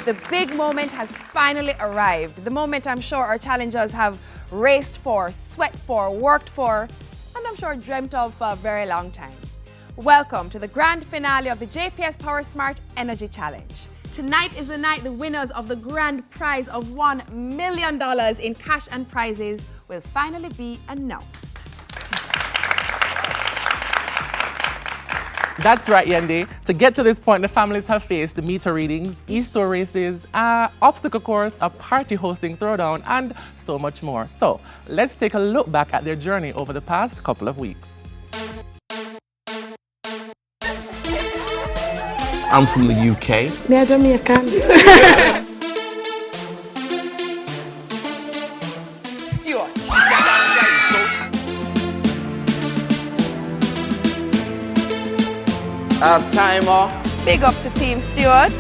the big moment has finally arrived. The moment I'm sure our challengers have raced for, sweat for, worked for, and I'm sure dreamt of for a very long time. Welcome to the grand finale of the JPS PowerSmart Energy Challenge. Tonight is the night the winners of the grand prize of $1 million in cash and prizes will finally be announced. That's right, Yendi. To get to this point, the families have faced the meter readings, e-store races, obstacle course, a party hosting throwdown, and so much more. So let's take a look back at their journey over the past couple of weeks. I'm from the UK. Me a Jamaican. Stuart. Timer. Big up to Team Stuart.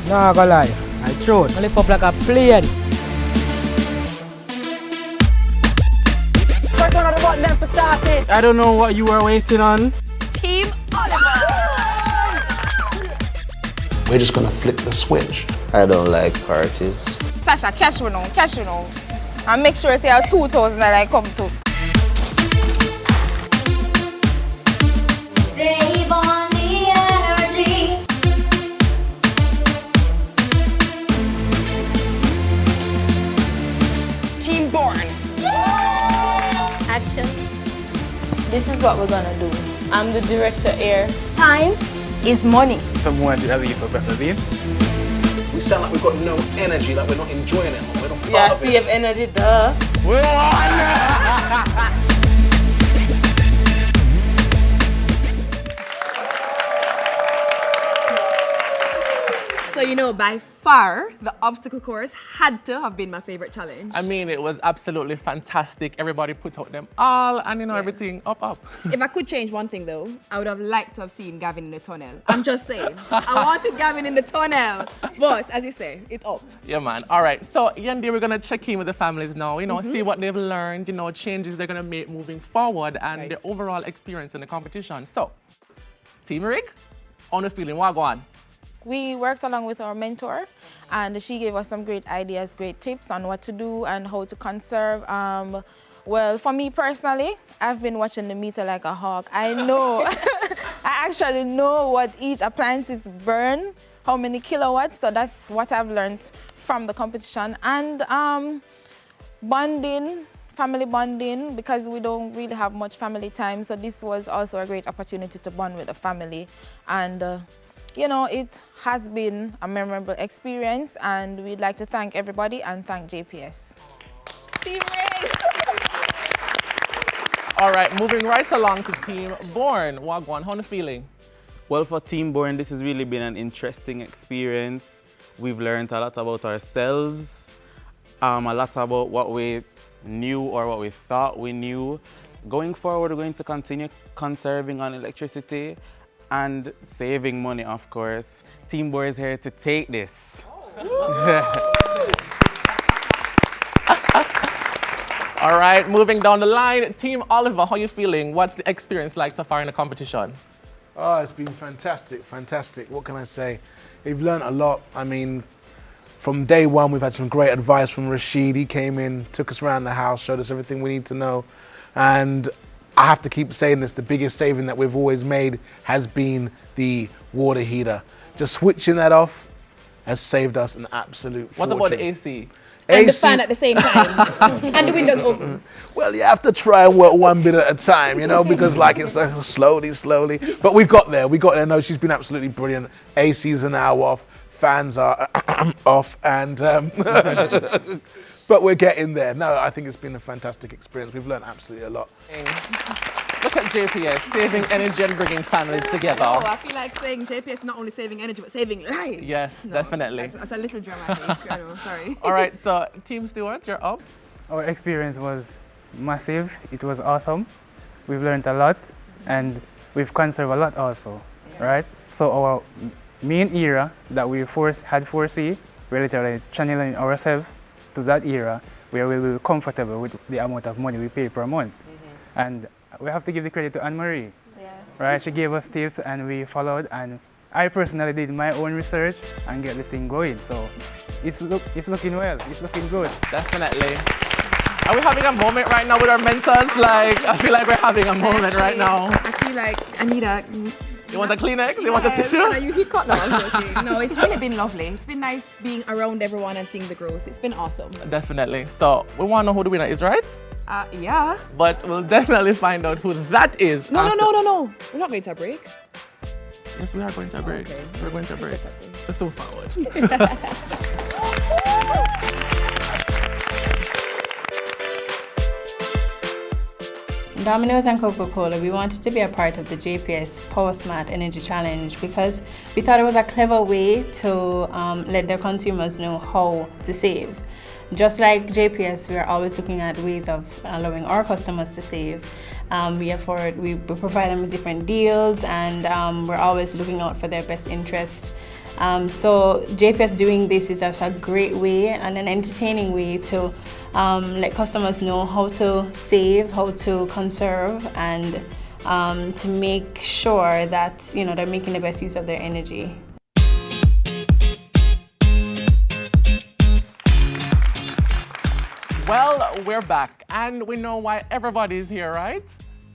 Nah, go lie. I chose. Only pop like a plane. First one on the button left to start it. I don't know what you were waiting on. Team Oliver. We're just gonna flip the switch. I don't like parties. Sasha, cash you know. And make sure you say 2,000 that I come to. Save on the energy. Team Born. Action. This is what we're gonna do. I'm the director here. Time is money. Someone did have you for persevere. We sound like we've got no energy, like we're not enjoying it. We're not part Yeah, of it. save energy, duh. So, you know, by far, the obstacle course had to have been my favorite challenge. I mean, it was absolutely fantastic. Everybody put out them all, and you know, everything up. If I could change one thing though, I would have liked to have seen Gavin in the tunnel. I'm just saying. I wanted Gavin in the tunnel. But as you say, it's up. Yeah, man. All right. So, Yendi, we're gonna check in with the families now. You know, see what they've learned. You know, changes they're gonna make moving forward, and the overall experience in the competition. So, Team Rig, on the feeling, what go on? We worked along with our mentor, and she gave us some great ideas, great tips on what to do and how to conserve. Well, for me personally, I've been watching the meter like a hawk. I know, I actually know what each appliances burn, how many kilowatts, so that's what I've learned from the competition. And bonding, family bonding, because we don't really have much family time, so this was also a great opportunity to bond with the family. And you know, it has been a memorable experience, and we'd like to thank everybody and thank JPS. Team Rig. All right, moving right along to Team Born. Wagwan, how the feeling? Well, for Team Born, this has really been an interesting experience. We've learned a lot about ourselves, a lot about what we knew or what we thought we knew. Going forward, we're going to continue conserving on electricity and saving money, of course. Team Born is here to take this. All right, moving down the line, Team Oliver, how you feeling? What's the experience like so far in the competition? Oh, it's been fantastic. What can I say? We've learned a lot. I mean, from day one, we've had some great advice from Rashid. He came in, took us around the house, showed us everything we need to know. And I have to keep saying this, the biggest saving that we've always made has been the water heater. Just switching that off has saved us an absolute fortune. What about the AC? And the fan at the same time. And the windows open. Well, you have to try and work one bit at a time, you know, because like it's slowly. But we got there. No, she's been absolutely brilliant. ACs are now off, fans are off, and but we're getting there. No, I think it's been a fantastic experience. We've learned absolutely a lot. Look at JPS, saving energy and bringing families together. Oh, I feel like saying JPS is not only saving energy, but saving lives. Yes, definitely. That's a little dramatic. I know, I'm sorry. All right, so Team Stewart, you're up. Our experience was massive. It was awesome. We've learned a lot, and we've conserved a lot also, right? So our main era that we had foresee, we're literally channeling ourselves to that era where we will be comfortable with the amount of money we pay per month. And we have to give the credit to Anne-Marie. Yeah. right? She gave us tips and we followed, and I personally did my own research and get the thing going. So it's looking well, it's looking good. Definitely. Are we having a moment right now with our mentors? Like, I feel like we're having a moment right now. I feel like I need a... You want a Kleenex? You want a tissue? Can I use your cotton? No, it's really been lovely. It's been nice being around everyone and seeing the growth. It's been awesome. Definitely. So we want to know who the winner is, right? Yeah. But we'll definitely find out who that is. No. We're not going to a break. Yes, we are going to a break. Okay. We're going to a break. Let's move forward. Domino's and Coca-Cola, we wanted to be a part of the JPS PowerSmart Energy Challenge because we thought it was a clever way to let the consumers know how to save. Just like JPS, we are always looking at ways of allowing our customers to save. We provide them with different deals, and we're always looking out for their best interest. So JPS doing this is just a great way and an entertaining way to let customers know how to save, how to conserve, and to make sure that they're making the best use of their energy. Well, we're back, and we know why everybody's here, right?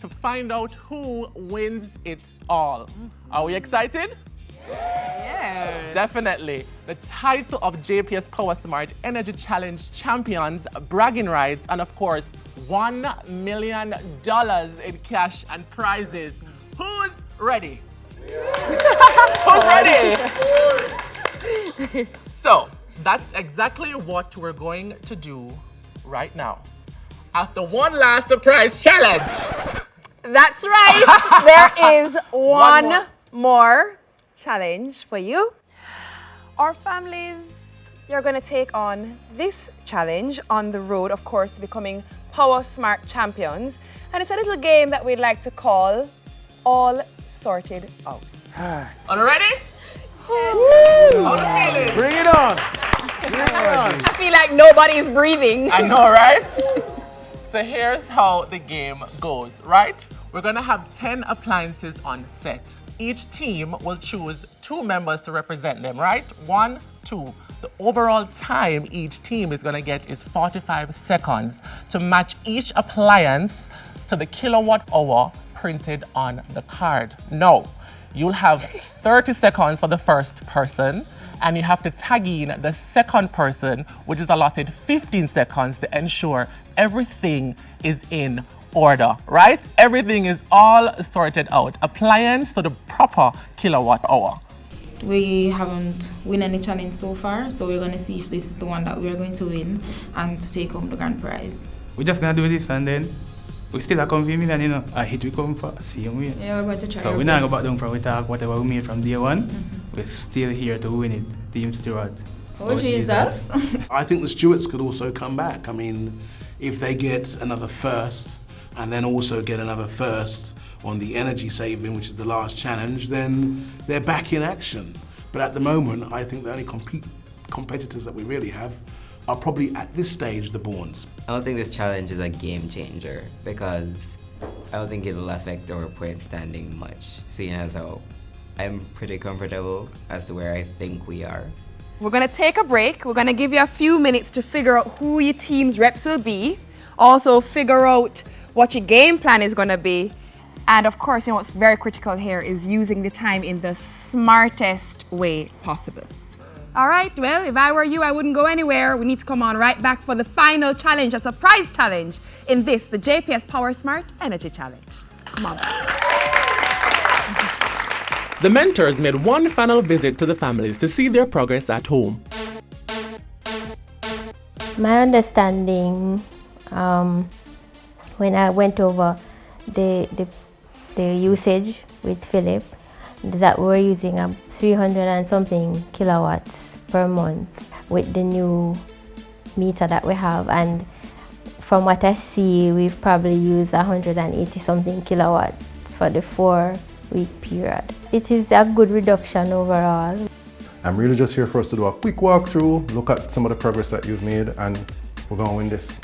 To find out who wins it all. Are we excited? Yes. Definitely. The title of JPS PowerSmart Energy Challenge Champions, bragging rights, and of course, $1 million in cash and prizes. Who's ready? Who's ready? So, that's exactly what we're going to do right now. After one last surprise challenge. That's right. There is one more challenge for you. Our families, you're going to take on this challenge on the road, of course, to becoming PowerSmart champions. And it's a little game that we'd like to call All Sorted Out. Are you ready? How are you feeling? Bring it on. I feel like nobody's breathing. I know, right? So here's how the game goes, right? We're gonna have 10 appliances on set. Each team will choose 2 members to represent them, right? 1, 2. The overall time each team is gonna get is 45 seconds to match each appliance to the kilowatt hour printed on the card. Now, you'll have 30 seconds for the first person, and you have to tag in the second person, which is allotted 15 seconds to ensure everything is in order, right? Everything is all sorted out. Appliance to the proper kilowatt hour. We haven't won any challenge so far, so we're going to see if this is the one that we're going to win and to take home the grand prize. We're just going to do this and then we still are confident, and a hit we come for, see him win. Yeah, we're going to try. So we're not going back down from we talk whatever we made from day one. We're still here to win it, Team Stewart. Oh, Jesus. I think the Stewarts could also come back. I mean, if they get another first and then also get another first on the energy saving, which is the last challenge, then they're back in action. But at the moment, I think the only competitors that we really have are probably at this stage the Bournes. I don't think this challenge is a game changer because I don't think it'll affect our point standing much, seeing as how I'm pretty comfortable as to where I think we are. We're going to take a break. We're going to give you a few minutes to figure out who your team's reps will be. Also figure out what your game plan is going to be. And of course, what's very critical here is using the time in the smartest way possible. All right, well, if I were you, I wouldn't go anywhere. We need to come on right back for the final challenge, a surprise challenge in this, the JPS PowerSmart Energy Challenge. Come on. The mentors made one final visit to the families to see their progress at home. My understanding, when I went over the usage with Philip, that we're using 300 and something kilowatts per month with the new meter that we have, and from what I see, we've probably used 180 something kilowatts for the 4-week period. It is a good reduction overall. I'm really just here for us to do a quick walkthrough, look at some of the progress that you've made, and we're going to win this.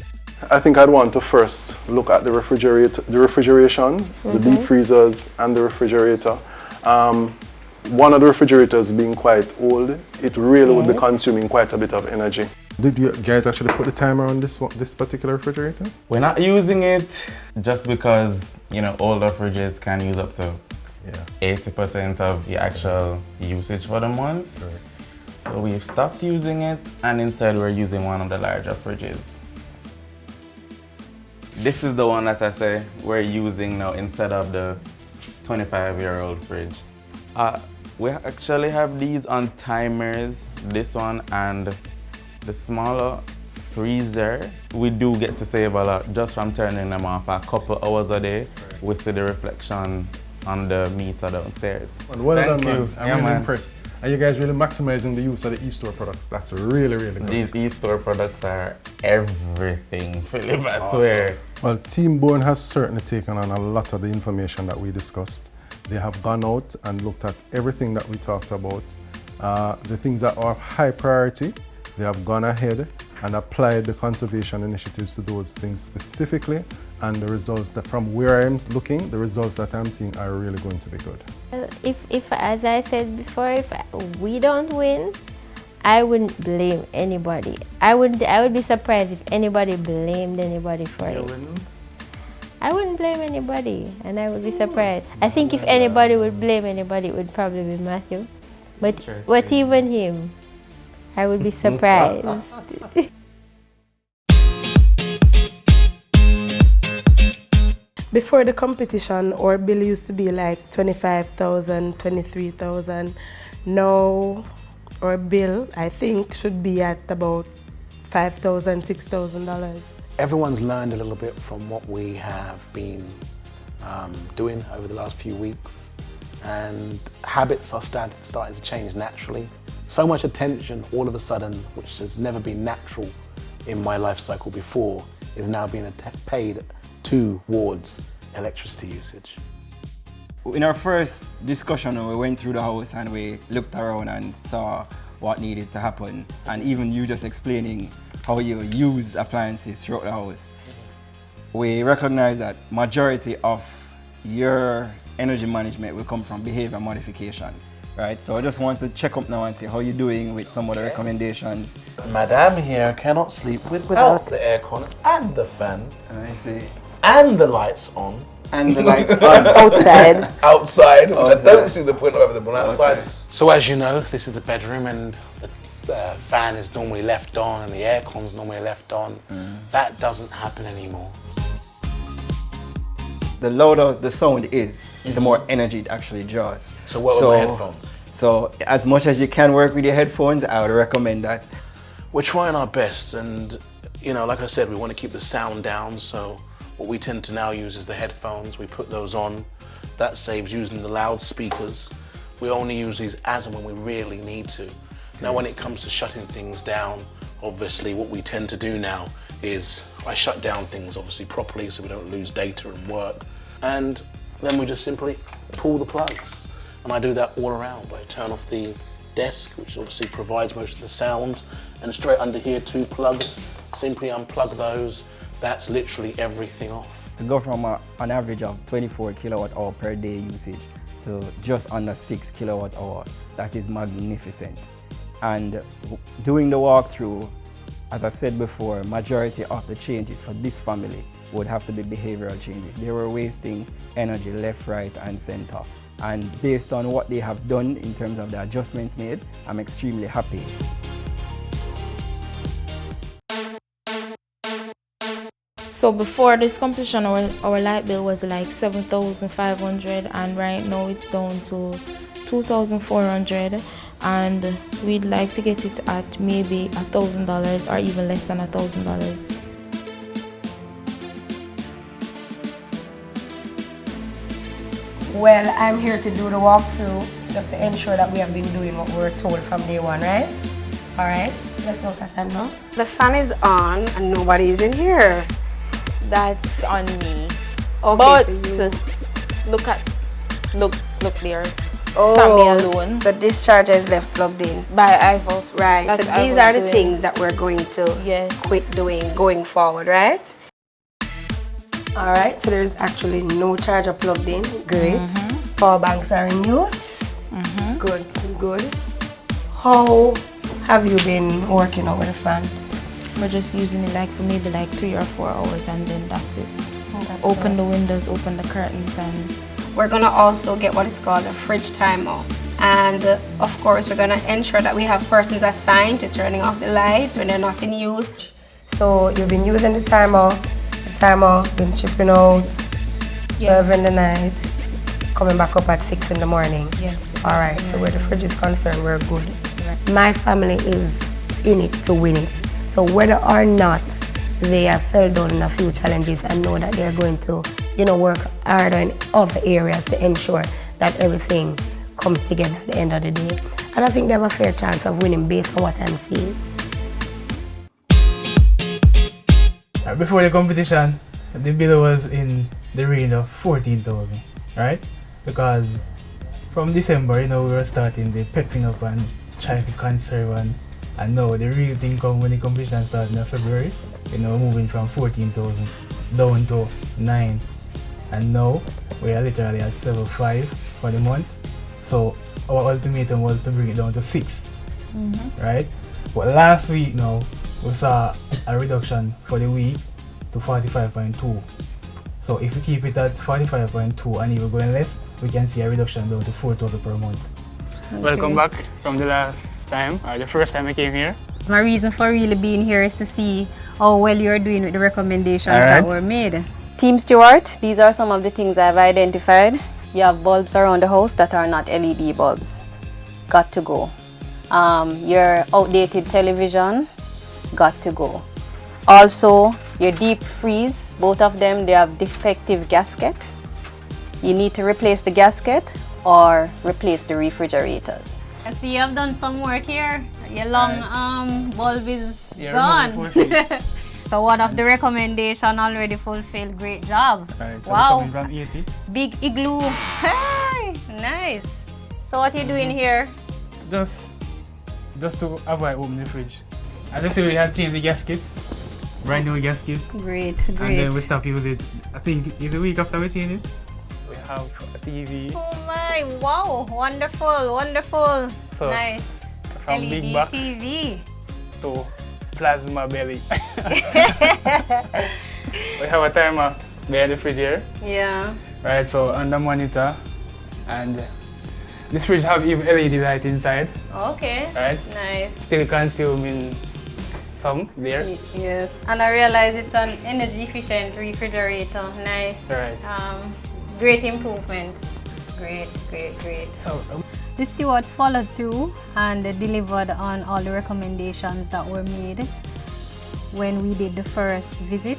I think I'd want to first look at the refrigeration, the deep freezers, and the refrigerator. One of the refrigerators being quite old, it really would be consuming quite a bit of energy. Did you guys actually put the timer on this particular refrigerator? We're not using it just because, you know, older fridges can use up to 80% of the actual usage for the month. Right. So we've stopped using it, and instead we're using one of the larger fridges. This is the one that I say we're using now instead of the 25-year-old fridge. We actually have these on timers, this one and the smaller freezer. We do get to save a lot just from turning them off a couple hours a day. We see the reflection on the meter downstairs. Well done, man. I'm really impressed. And you guys really maximizing the use of the e-store products. That's really, really good. These e-store products are everything, Philip, I swear. Well, Team Bourne has certainly taken on a lot of the information that we discussed. They have gone out and looked at everything that we talked about. The things that are high priority, they have gone ahead and applied the conservation initiatives to those things specifically, and the results that from where I'm looking, the results that I'm seeing are really going to be good. If as I said before, if we don't win, I wouldn't blame anybody. I would be surprised if anybody blamed anybody for it. I wouldn't blame anybody, and I would be surprised. I think if anybody would blame anybody, it would probably be Matthew. But even him, I would be surprised. Before the competition, our bill used to be like $25,000, $23,000. Now, our bill, I think, should be at about $5,000, $6,000. Everyone's learned a little bit from what we have been doing over the last few weeks, and habits are starting to change naturally. So much attention all of a sudden, which has never been natural in my life cycle before, is now being paid towards electricity usage. In our first discussion, we went through the house and we looked around and saw what needed to happen, and even you just explaining how you use appliances throughout the house. We recognize that majority of your energy management will come from behavior modification, right? So I just want to check up now and see how you're doing with some of the recommendations. Madame here cannot sleep without the aircon and the fan. I see. And the lights on. And the lights on. Outside. I don't see the point of having them on outside. Okay. So as you know, this is the bedroom, and the fan is normally left on and the aircon's normally left on. That doesn't happen anymore. The louder the sound is the more energy it actually draws. So what about my headphones? So as much as you can work with your headphones, I would recommend that. We're trying our best, and you know, like I said, we want to keep the sound down, so what we tend to now use is the headphones. We put those on. That saves using the loudspeakers. We only use these as and when we really need to. Now when it comes to shutting things down, obviously what we tend to do now is I shut down things obviously properly so we don't lose data and work. And then we just simply pull the plugs. And I do that all around. I turn off the desk, which obviously provides most of the sound, and straight under here, 2 plugs, simply unplug those. That's literally everything off. To go from an average of 24 kilowatt hour per day usage to just under 6 kilowatt hour, that is magnificent. And doing the walkthrough, as I said before, majority of the changes for this family would have to be behavioral changes. They were wasting energy left, right, and center. And based on what they have done in terms of the adjustments made, I'm extremely happy. So before this competition, our light bill was like $7,500, and right now it's down to $2,400, and we'd like to get it at maybe $1,000 or even less than $1,000. Well, I'm here to do the walkthrough just to ensure that we have been doing what we were told from day one, right? All right, let's go, Cassandra. The fan is on and nobody is in here. That's on me. Okay, But so look there. stop me alone. So this charger is left plugged in. By Ivo. Right, That's so these Ivo's are the doing. things that we're going to quit doing going forward, right? All right, so there's actually no charger plugged in. Great. Power banks are in use. Good, good. How have you been working out with the fan? We're just using it like for maybe like 3 or 4 hours and then that's it. Open the windows, open the curtains and... We're gonna also get what is called a fridge timer. And of course, we're gonna ensure that we have persons assigned to turning off the lights when they're not in use. So you've been using the timer been chipping out 12 in the night, coming back up at 6 in the morning. Yes. All right, so where the fridge is concerned, we're good. My family is in it to win it. So whether or not they have fell down in a few challenges and know that they're going to, work harder in other areas to ensure that everything comes together at the end of the day. And I think they have a fair chance of winning based on what I'm seeing. Before the competition, the bill was in the range of 14,000, right? Because from December, we were starting the pepping up and trying to conserve and now the real thing come when the competition started in February. Moving from 14,000 down to 9, and now we are literally at 7.5 for the month. So our ultimatum was to bring it down to 6, right? But last week now we saw a reduction for the week to 45.2. So if we keep it at 45.2 and even going less, we can see a reduction down to 4,000 per month. Okay. Welcome back from the last time, or the first time I came here. My reason for really being here is to see how well you're doing with the recommendations that were made. Team Stewart, these are some of the things I've identified. You have bulbs around the house that are not LED bulbs. Got to go. Your outdated television, got to go. Also, your deep freeze, both of them, they have defective gasket. You need to replace the gasket or replace the refrigerators. I see you have done some work here. Your long bulb is gone. So one of the recommendation already fulfilled. Great job. Right, so wow. From 80. Big igloo. Hey, nice. So what are you doing here? Just to avoid opening the fridge. As I said, we had changed the gasket. Brand new gasket. Great, great. And then we stopped using it. I think it's a week after we changed it. We have a TV. Oh my, wow, wonderful, wonderful. So, nice. From LED big back TV to plasma belly. We have a timer behind the fridge here. Yeah. Right, so on the monitor, and this fridge have even LED light inside. Okay. Right. Nice. Still consuming some there. Yes, and I realize it's an energy efficient refrigerator. Nice. Right. Great improvements. Great, great, great. So, the stewards followed through and delivered on all the recommendations that were made when we did the first visit.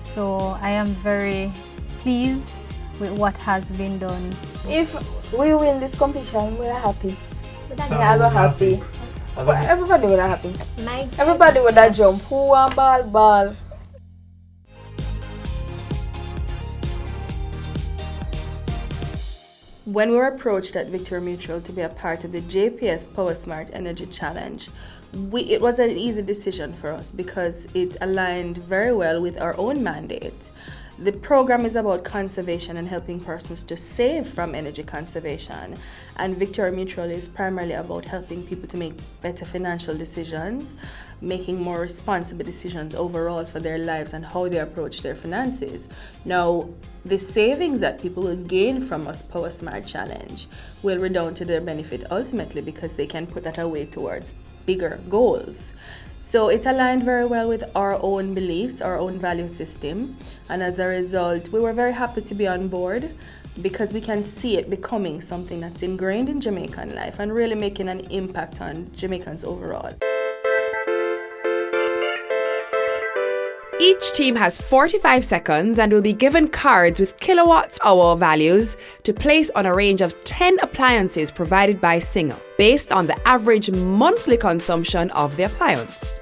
So I am very pleased with what has been done. If we win this competition, we're happy. We So are happy. Everybody would have happy. Everybody would have jump. Who want ball? When we were approached at Victoria Mutual to be a part of the JPS PowerSmart Energy Challenge, it was an easy decision for us because it aligned very well with our own mandate. The program is about conservation and helping persons to save from energy conservation. And Victoria Mutual is primarily about helping people to make better financial decisions, making more responsible decisions overall for their lives and how they approach their finances. Now, the savings that people will gain from a PowerSmart challenge will redound to their benefit ultimately because they can put that away towards bigger goals. So it aligned very well with our own beliefs, our own value system, and as a result, we were very happy to be on board because we can see it becoming something that's ingrained in Jamaican life and really making an impact on Jamaicans overall. Each team has 45 seconds and will be given cards with kilowatts-hour values to place on a range of 10 appliances provided by Single, based on the average monthly consumption of the appliance.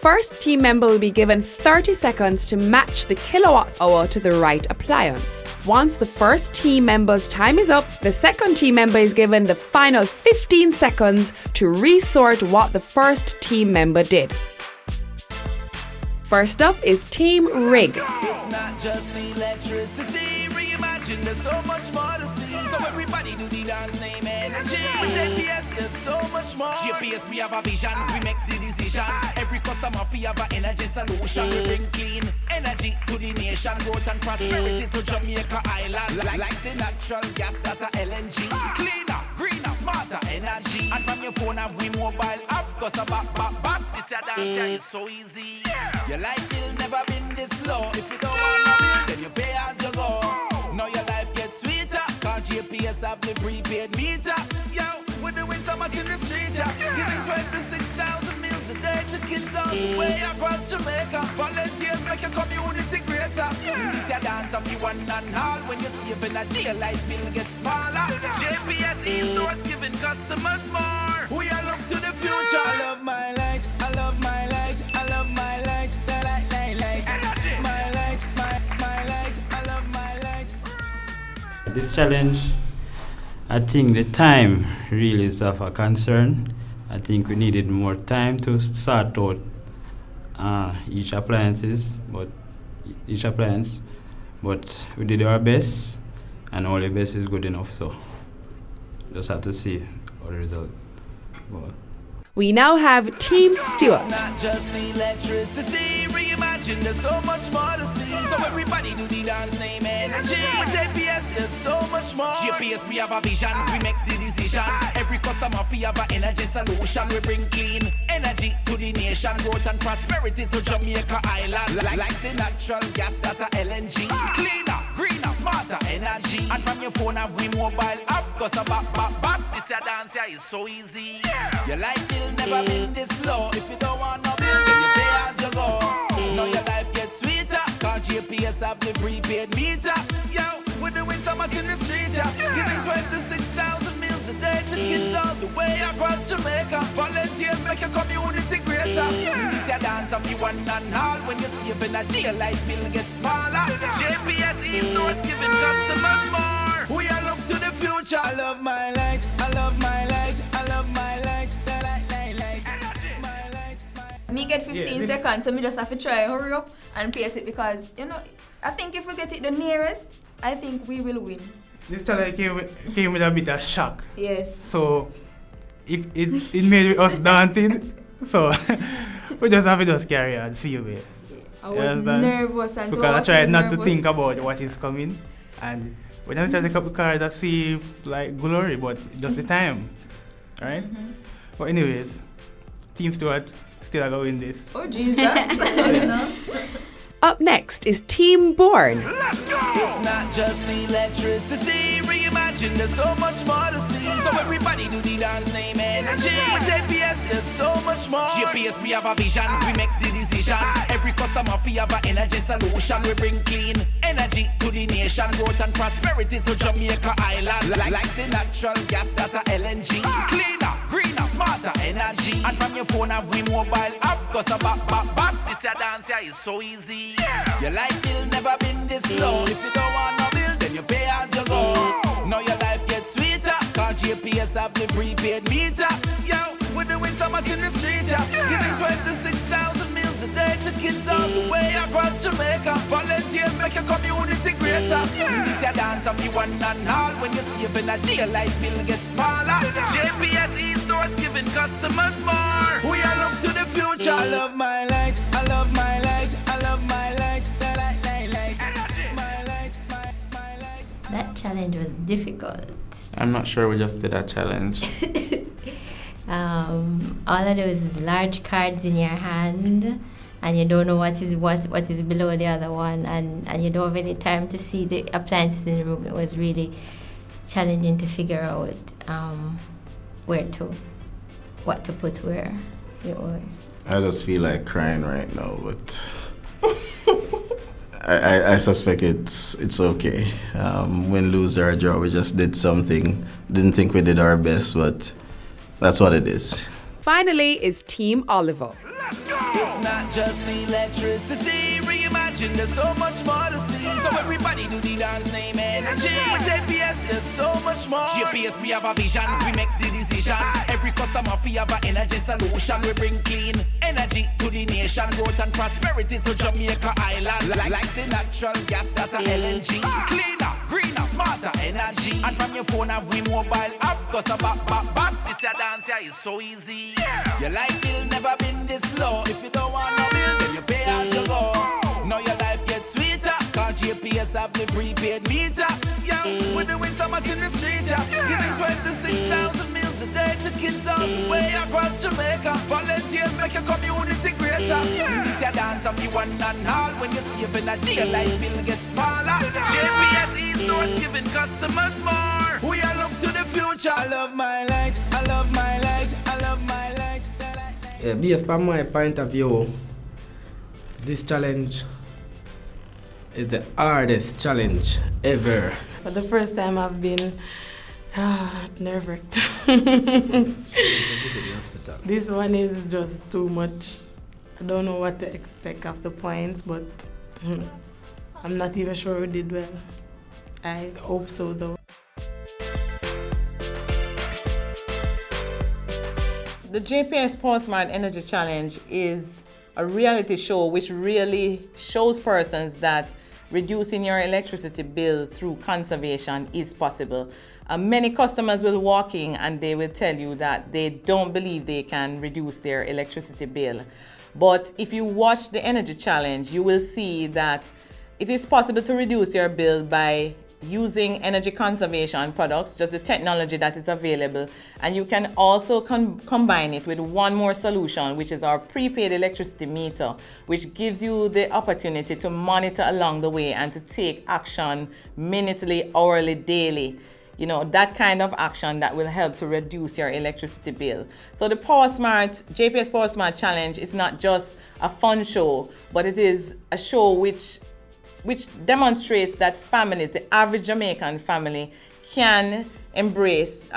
First team member will be given 30 seconds to match the kilowatts hour to the right appliance. Once the first team member's time is up, the second team member is given the final 15 seconds to resort what the first team member did. First up is Team Rig. It's not just electricity, reimagine there's so much more to see. So everybody do the dance name energy. With JPS there's so much more. JPS we have a vision, we make the decision. Every customer we have an energy solution. We bring clean energy to the nation, growth and prosperity to Jamaica Island. Like the natural gas that are LNG. Cleaner, greener, smarter energy. And from your phone have we mobile app, cause a back. This your dance here is so easy. Your life will never been this low. If you don't want to bill, then you pay as you go. Now your life gets sweeter, cause JPS have the prepaid meter. Yo, we're doing so much in the street, giving 26,000 meals a day to kids all the way across Jamaica. Volunteers make your community greater. This your dance of the one and all. When you're saving a day, life bill gets smaller. JPS e-stores giving customers more. We all look to the future. I love my light, I love my light, I love my light, the light. My light, my light, I love my light. This challenge, I think the time really is of a concern. I think we needed more time to sort out each appliance, but we did our best, and all the best is good enough. So just have to see how the result goes. We now have Team Stewart. It's not just electricity, reimagine there's so much more to see. So everybody do the dance name energy. With JPS there's so much more. JPS we have a vision, we make the decision. Every customer we have an energy solution. We bring clean energy to the nation, growth and prosperity to Jamaica Island. Like the natural gas that are LNG. Cleaner, greener, smarter energy. And from your phone have we mobile app, cause a back. This your dance here is so easy. Your life will never been this low. If you don't want no bill, then you pay as you go. Now your life gets sweeter, cause JPS have the prepaid meter. Yo, we're doing so much in the street, giving 26,000 meals a day to kids all the way across Jamaica. Volunteers make your community greater. This your dance of the one and all. When you're saving a day, life bill gets smaller. JPS e-stores giving customers more. We all look to the future. I love my light, I love my light, I love my light, the light. Me get 15 seconds, so me just have to try hurry up and pace it because, you know, I think if we get it the nearest, I think we will win. This challenge came with a bit of shock. Yes. So it made us daunting. So we just have to just carry on, see you way. I was nervous and because I tried not to think about what is coming, and when I tried to pick up the card, I see like glory, but just the time, right? But anyways, Team Stewart still are going this. Oh Jesus! Up next is Team Born. Let's go! It's not just electricity, reimagine there's so much more to see. So everybody do the dance name energy. With JPS there's so much more. JPS we have a vision, we make the decision. Every customer we have an energy solution. We bring clean energy to the nation, growth and prosperity to Jamaica Island. Like the natural gas that are LNG. Cleaner, greener, smarter energy. And from your phone have we mobile app, cause a back. This your dance here is so easy. Your life will never been this low. If you don't want no bill, then you pay as you go. Now your life gets sweeter, cause JPS have the prepaid meter. Yo, we're doing so much in the street, giving 26,000 meals a day to kids all the way across Jamaica. Volunteers make your community greater. This your dance of the one and all. When you're saving a day, life bill gets smaller. JPS e-stores giving customers more. We all look to the future. I love my light, I love my light, I love my light, the light. My light, my light. That challenge was difficult. I'm not sure we just did a challenge. All of those large cards in your hand, and you don't know what is below the other one, and you don't have any time to see the appliances in the room. It was really challenging to figure out what to put where it was. I just feel like crying right now, but I suspect it's okay. Win, lose, or draw, we just did something. Didn't think we did our best, but that's what it is. Finally is Team Oliver. Let's go! It's not just electricity. Reimagine, there's so much more to see. So everybody do the dance name energy. With JPS, there's so much more. JPS, we have a vision. We make the decision. Every customer we have an energy solution. We bring clean energy to the nation. Growth and prosperity to Jamaica Island. Like the natural gas that are LNG. Cleaner, greener, smarter energy. And from your phone have we mobile app. Cause a back. This your dance here is so easy. Your life bill never been this low. If you don't want no bill, then you pay as you go. Now your life gets sweeter. Cause JPS have the prepaid meter. Yeah, we're doing so much in the street, yeah. Giving 26,000 meals a day to kids all the way across Jamaica. Volunteers make your community greater. This your dance of the one and all. When you're saving a day, your life bill gets smaller. JPS East North giving customers more. We all look to the future. I love my light, I love my light, I love my light. Yeah, based from my point of view, this challenge is the hardest challenge ever. For the first time I've been nerve-wracked. This one is just too much. I don't know what to expect of the points, but I'm not even sure we did well. I hope so though. The JPS PowerSmart Energy Challenge is a reality show which really shows persons that reducing your electricity bill through conservation is possible. Many customers will walk in and they will tell you that they don't believe they can reduce their electricity bill. But if you watch the energy challenge, you will see that it is possible to reduce your bill by using energy conservation products, just the technology that is available. And you can also combine it with one more solution, which is our prepaid electricity meter, which gives you the opportunity to monitor along the way and to take action minutely, hourly, daily. You know, that kind of action that will help to reduce your electricity bill. So the JPS PowerSmart Challenge is not just a fun show, but it is a show which demonstrates that families, the average Jamaican family, can embrace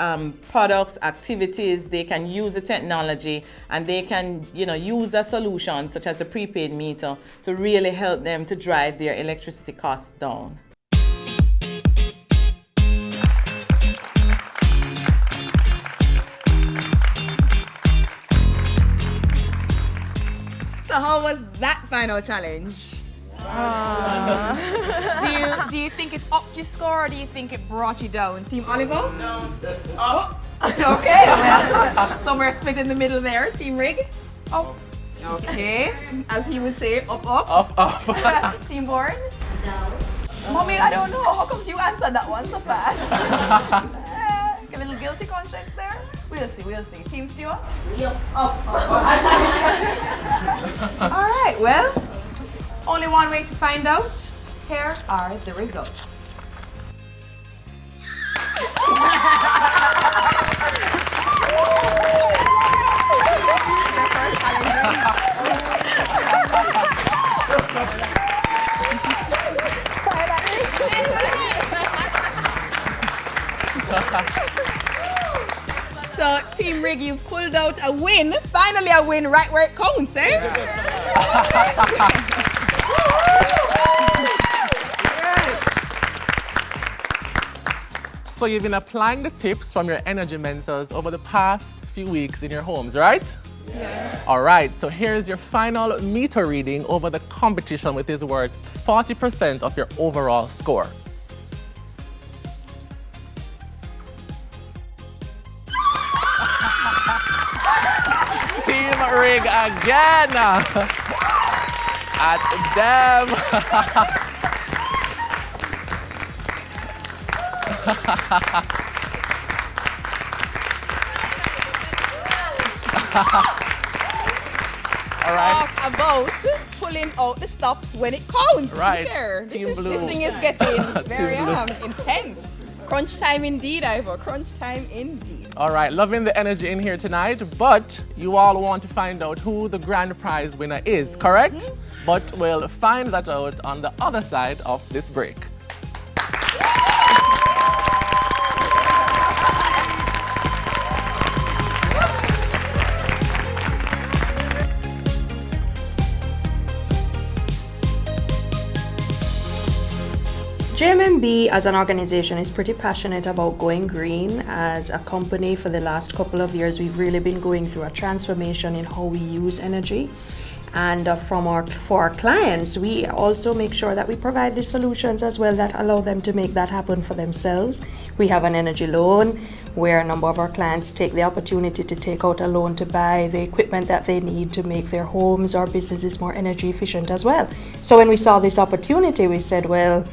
products, activities, they can use the technology, and they can, use a solution such as a prepaid meter to really help them to drive their electricity costs down. So how was that final challenge? Do you think it's upped your score or do you think it brought you down? Team Oliver? No. Oh. Okay, well, so we're split in the middle there. Team Rig? Up. Okay, as he would say, up. Team Born? Down. Mommy, I don't know. How comes you answered that one so fast? A little guilty conscience there? We'll see. Team Stewart? Yep. Up. All right, well, only one way to find out. Here are the results. Their first So, Team Rig, you've pulled out a win. Finally a win right where it counts, eh? So you've been applying the tips from your energy mentors over the past few weeks in your homes, right? Yes. All right, so here's your final meter reading over the competition, which is worth 40% of your overall score. Team Rig again at them. All right. Talk about pulling out the stops when it counts. Right. There. Team This Blue. thing is getting very Team Blue. intense. Crunch time indeed, Ivor. Crunch time indeed. All right, loving the energy in here tonight, but you all want to find out who the grand prize winner is, correct? But we'll find that out on the other side of this break. G&B as an organization is pretty passionate about going green. As a company, for the last couple of years, we've really been going through a transformation in how we use energy. And for our clients, we also make sure that we provide the solutions as well that allow them to make that happen for themselves. We have an energy loan where a number of our clients take the opportunity to take out a loan to buy the equipment that they need to make their homes or businesses more energy efficient as well. So when we saw this opportunity, we said, well,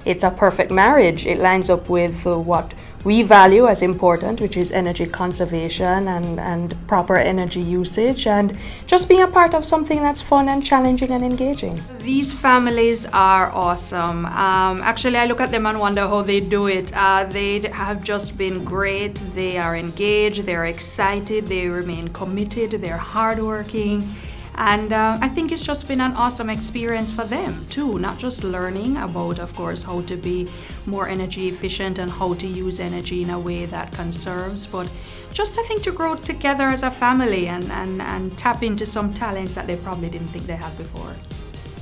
it's a perfect marriage. It lines up with what we value as important, which is energy conservation and proper energy usage, and just being a part of something that's fun and challenging and engaging. These families are awesome. Actually, I look at them and wonder how they do it. They have just been great. They are engaged, they're excited, they remain committed, they're hardworking. And I think it's just been an awesome experience for them too, not just learning about, of course, how to be more energy efficient and how to use energy in a way that conserves, but just I think to grow together as a family and tap into some talents that they probably didn't think they had before.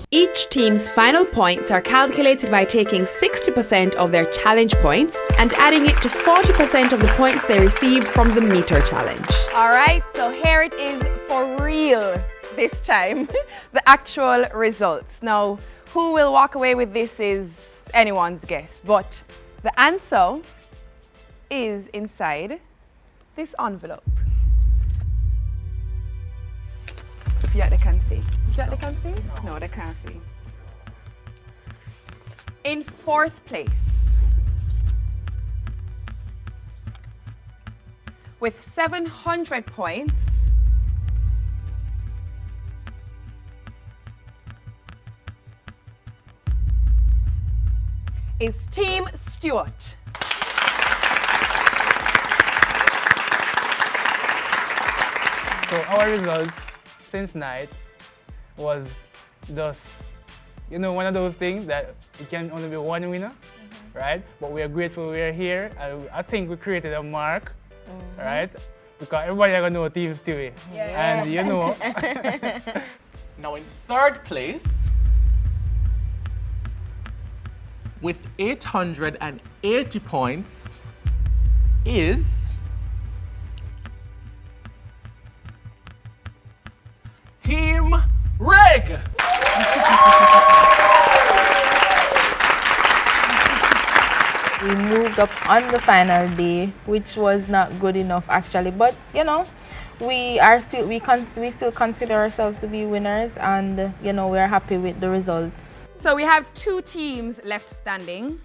Each team's final points are calculated by taking 60% of their challenge points and adding it to 40% of the points they received from the meter challenge. All right, so here it is for real this time, the actual results. Now, who will walk away with this is anyone's guess, but the answer is inside this envelope. If you can see. If you can see? No, they can't see. In fourth place, with 700 points, is Team Stewart. So our results since night was just, one of those things that it can only be one winner, right? But we are grateful we are here. I think we created a mark, right? Because everybody gonna know Team Stewie. And Now in third place, with 880 points, is Team Reg. We moved up on the final day, which was not good enough actually, but we still consider ourselves to be winners, and we are happy with the results. So we have two teams left standing.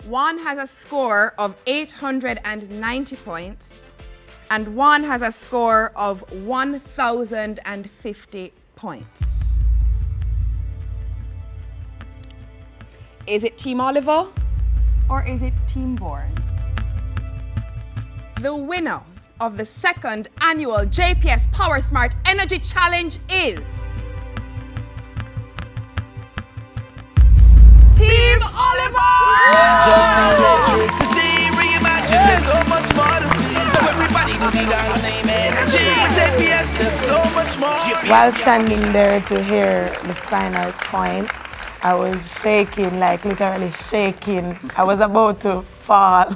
One has a score of 890 points, and one has a score of 1,050 points. Is it Team Oliver or is it Team Bourne? The winner of the second annual JPS PowerSmart Energy Challenge is Team Oliver! Just electricity, reimagine, there's so much more to see. So everybody do the dance name energy. JPS, there's so much more. While standing there to hear the final point, I was shaking, like literally shaking. I was about to fall.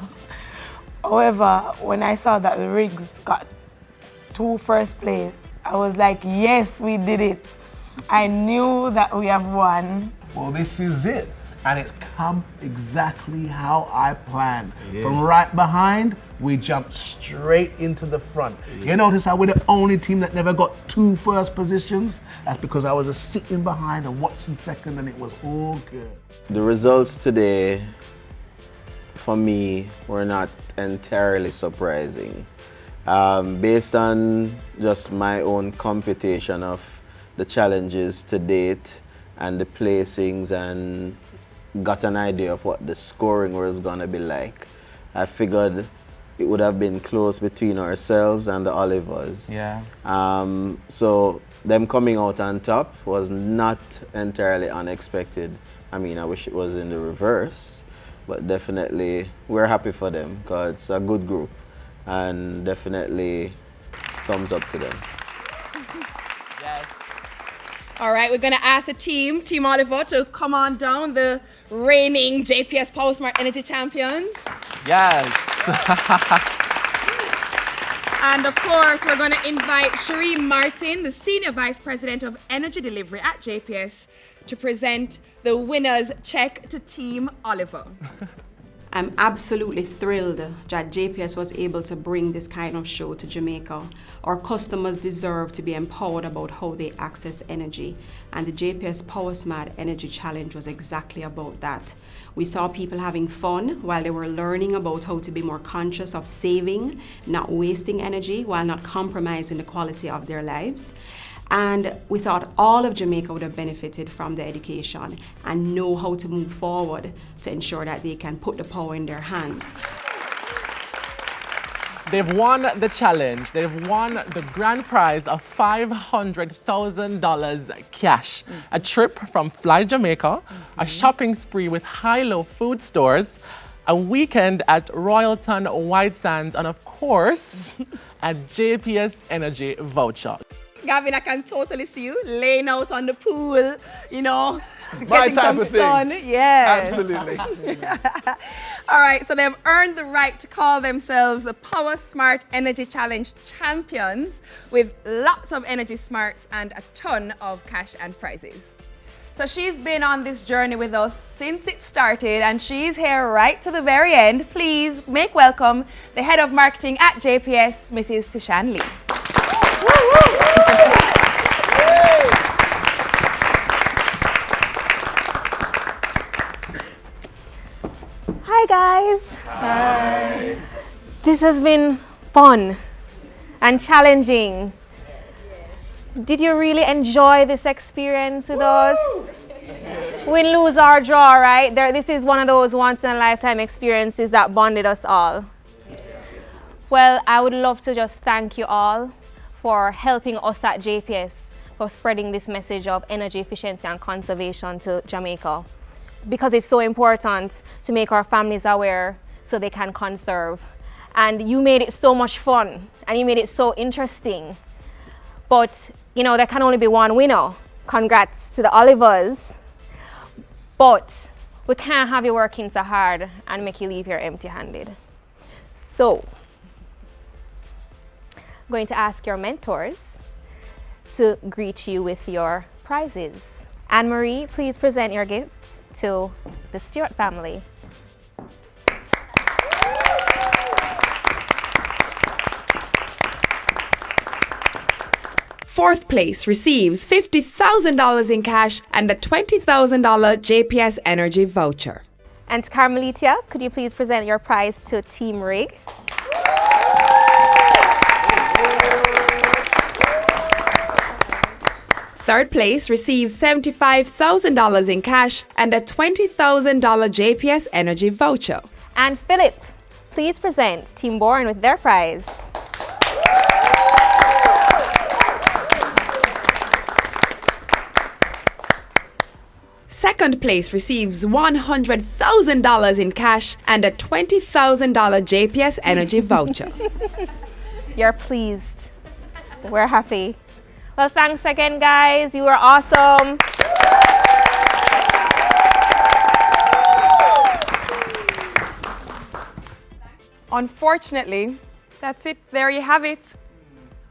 However, when I saw that the rigs got 2 first place, I was like, yes, we did it. I knew that we have won. Well, this is it. And it's come exactly how I planned. Yeah. From right behind, we jumped straight into the front. Yeah. You notice how we're the only team that never got 2 first positions? That's because I was just sitting behind and watching second, and it was all good. The results today, for me, were not entirely surprising. Based on just my own computation of the challenges to date and the placings, and got an idea of what the scoring was gonna be like, I figured it would have been close between ourselves and the Olivers. Yeah. So them coming out on top was not entirely unexpected. I mean, I wish it was in the reverse, but definitely we're happy for them because it's a good group, and definitely thumbs up to them. Yes. All right, we're going to ask the Team Oliver, to come on down, the reigning JPS PowerSmart Energy champions. Yes. And of course, we're going to invite Cherie Martin, the Senior Vice President of Energy Delivery at JPS, to present the winner's check to Team Oliver. I'm absolutely thrilled that JPS was able to bring this kind of show to Jamaica. Our customers deserve to be empowered about how they access energy, and the JPS PowerSmart Energy Challenge was exactly about that. We saw people having fun while they were learning about how to be more conscious of saving, not wasting energy, while not compromising the quality of their lives. And we thought all of Jamaica would have benefited from the education and know how to move forward to ensure that they can put the power in their hands. They've won the challenge. They've won the grand prize of $500,000 cash, a trip from Fly Jamaica, a shopping spree with high-low food stores, a weekend at Royalton White Sands, and of course, a JPS Energy voucher. Gavin, I can totally see you laying out on the pool, you know, getting some sun. Yes. Absolutely. All right, so they've earned the right to call themselves the PowerSmart Energy Challenge champions, with lots of energy smarts and a ton of cash and prizes. So she's been on this journey with us since it started, and she's here right to the very end. Please make welcome the Head of Marketing at JPS, Mrs. Tishan Lee. Hi guys. Hi. This has been fun and challenging. Did you really enjoy this experience with us? Win, lose, or draw, right? This is one of those once-in-a-lifetime experiences that bonded us all. Well, I would love to just thank you all for helping us at JPS for spreading this message of energy efficiency and conservation to Jamaica, because it's so important to make our families aware so they can conserve. And you made it so much fun, and you made it so interesting. But, you know, there can only be one winner. Congrats to the Olivers. But we can't have you working so hard and make you leave here empty-handed. So, I'm going to ask your mentors to greet you with your prizes. Anne-Marie, please present your gifts to the Stewart family. Fourth place receives $50,000 in cash and a $20,000 JPS Energy voucher. And Carmelitia, could you please present your prize to Team Rig? Third place receives $75,000 in cash and a $20,000 JPS Energy voucher. And Philip, please present Team Bourne with their prize. Second place receives $100,000 in cash and a $20,000 JPS Energy voucher. You're pleased. We're happy. Well, thanks again, guys. You were awesome. Unfortunately, that's it. There you have it.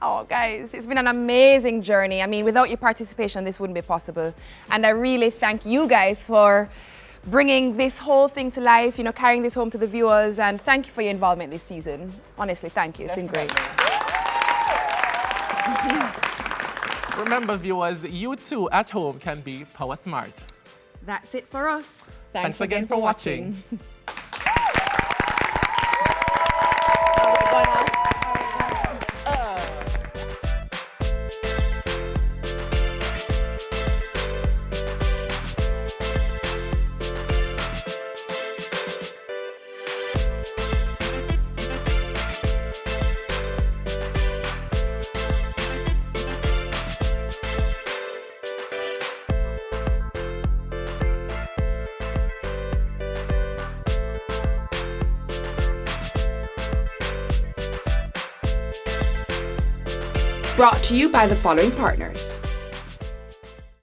Oh, guys, it's been an amazing journey. I mean, without your participation, this wouldn't be possible. And I really thank you guys for bringing this whole thing to life, you know, carrying this home to the viewers. And thank you for your involvement this season. Honestly, thank you. It's been great. Remember, viewers, you too at home can be PowerSmart. That's it for us. Thanks again for watching. Brought to you by the following partners: